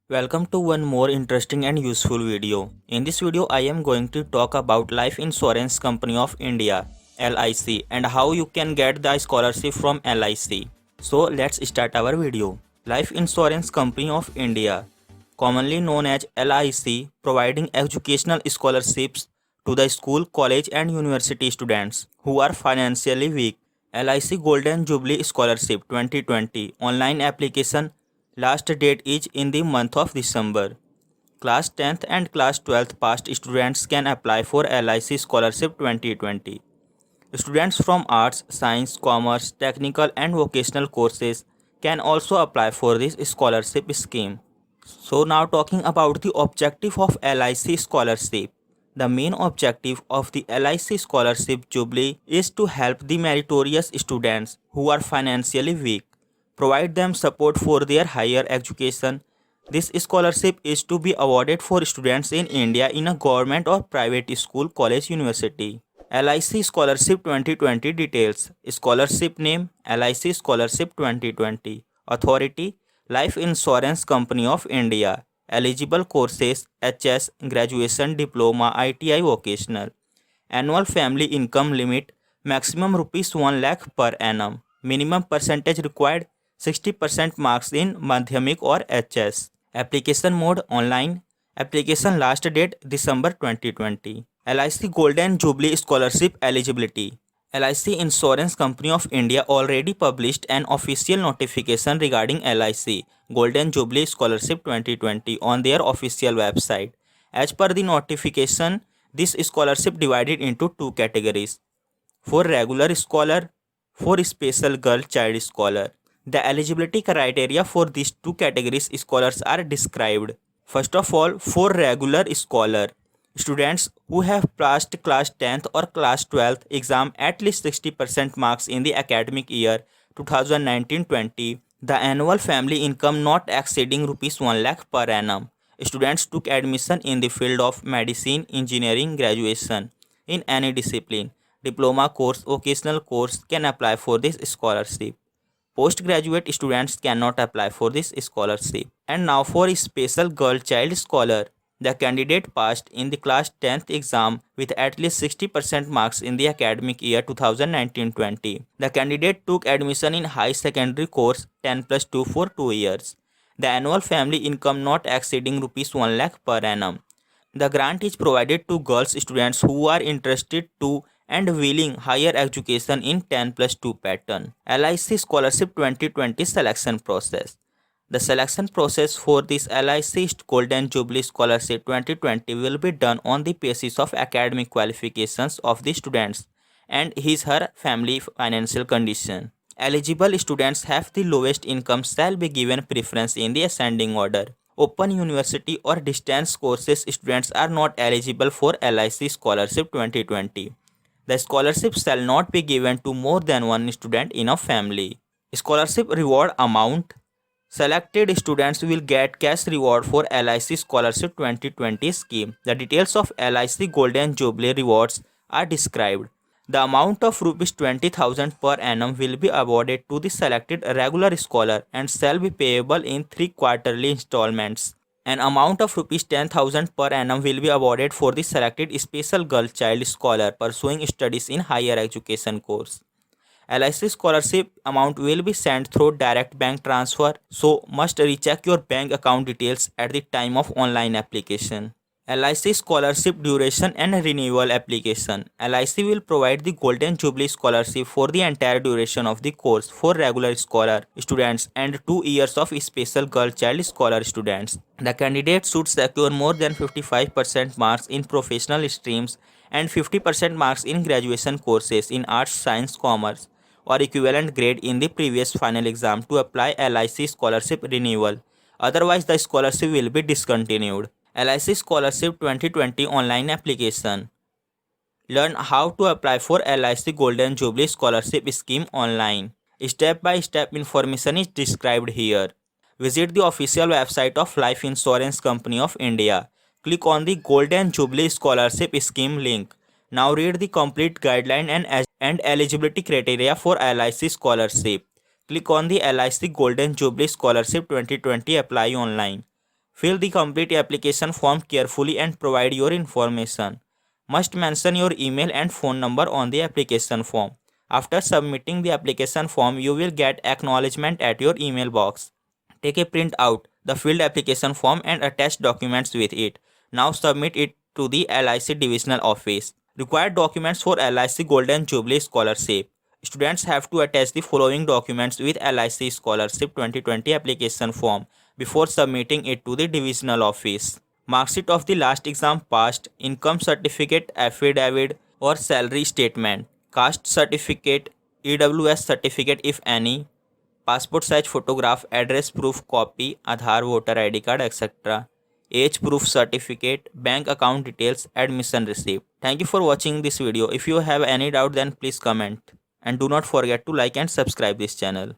Welcome to one more interesting and useful video. In this video, I am going to talk about Life Insurance Company of India (LIC) and how you can get the scholarship from LIC. So let's start our video. Life Insurance Company of India, commonly known as LIC, providing educational scholarships to the school, college and university students who are financially weak. LIC Golden Jubilee Scholarship 2020 online application. Last date is in the month of December. Class 10th and Class 12th passed students can apply for LIC Scholarship 2020. Students from arts, science, commerce, technical and vocational courses can also apply for this scholarship scheme. So now talking about the objective of LIC Scholarship. The main objective of the LIC Scholarship Jubilee is to help the meritorious students who are financially weak, provide them support for their higher education. This scholarship is to be awarded for students in India in a government or private school, college, university. LIC Scholarship 2020 details. Scholarship name LIC Scholarship 2020. Authority Life Insurance Company of India. Eligible courses HS, graduation, diploma, ITI, vocational. Annual family income limit maximum rupees 1 lakh per annum. Minimum percentage required 60% marks in Madhyamik or HS. Application mode online. Application last date December 2020. LIC Golden Jubilee Scholarship eligibility. LIC Insurance Company of India already published an official notification regarding LIC Golden Jubilee Scholarship 2020 on their official website. As per the notification, this scholarship divided into two categories: for regular scholar, for special girl child scholar. The eligibility criteria for these two categories scholars are described. First of all, for regular scholar, students who have passed class 10th or class 12th exam at least 60% marks in the academic year 2019-20, the annual family income not exceeding rupees 1 lakh per annum. Students took admission in the field of medicine, engineering, graduation in any discipline, diploma course, vocational course can apply for this scholarship. Postgraduate students cannot apply for this scholarship. And now for special girl child scholar, the candidate passed in the class 10th exam with at least 60% marks in the academic year 2019-20. The candidate took admission in high secondary course 10 plus 2 for 2 years. The annual family income not exceeding rupees 1 lakh per annum. The grant is provided to girls students who are interested to and willing higher education in 10 plus 2 pattern. LIC Scholarship 2020 selection process. The selection process for this LIC Golden Jubilee Scholarship 2020 will be done on the basis of academic qualifications of the students and his/her family financial condition. Eligible students have the lowest income shall be given preference in the ascending order. Open university or distance courses students are not eligible for LIC Scholarship 2020. The scholarship shall not be given to more than one student in a family. Scholarship reward amount. Selected students will get cash reward for LIC Scholarship 2020 scheme. The details of LIC Golden Jubilee rewards are described. The amount of rupees 20,000 per annum will be awarded to the selected regular scholar and shall be payable in 3 quarterly installments. An amount of rupees 10,000 per annum will be awarded for the selected special girl child scholar pursuing studies in higher education course. LIC scholarship amount will be sent through direct bank transfer, so must recheck your bank account details at the time of online application. LIC Scholarship Duration and Renewal Application. LIC will provide the Golden Jubilee Scholarship for the entire duration of the course for regular scholar students and 2 years of special girl child scholar students. The candidate should secure more than 55% marks in professional streams and 50% marks in graduation courses in arts, science, commerce or equivalent grade in the previous final exam to apply LIC Scholarship Renewal. Otherwise, the scholarship will be discontinued. LIC Scholarship 2020 online application. Learn how to apply for LIC Golden Jubilee Scholarship Scheme online. Step-by-step information is described here. Visit the official website of Life Insurance Company of India. Click on the Golden Jubilee Scholarship Scheme link. Now read the complete guideline and eligibility criteria for LIC Scholarship. Click on the LIC Golden Jubilee Scholarship 2020 Apply online. Fill the complete application form carefully and provide your information. Must mention your email and phone number on the application form. After submitting the application form, you will get acknowledgement at your email box. Take a print out the filled application form and attach documents with it. Now submit it to the LIC Divisional Office. Required documents for LIC Golden Jubilee Scholarship. Students have to attach the following documents with LIC Scholarship 2020 application form before submitting it to the Divisional Office. Marksheet of the last exam passed, income certificate, affidavit or salary statement, caste certificate, EWS certificate if any, passport size photograph, address proof copy, Aadhaar, voter ID card, etc. Age proof certificate, bank account details, admission receipt. Thank you for watching this video. If you have any doubt then please comment. And do not forget to like and subscribe this channel.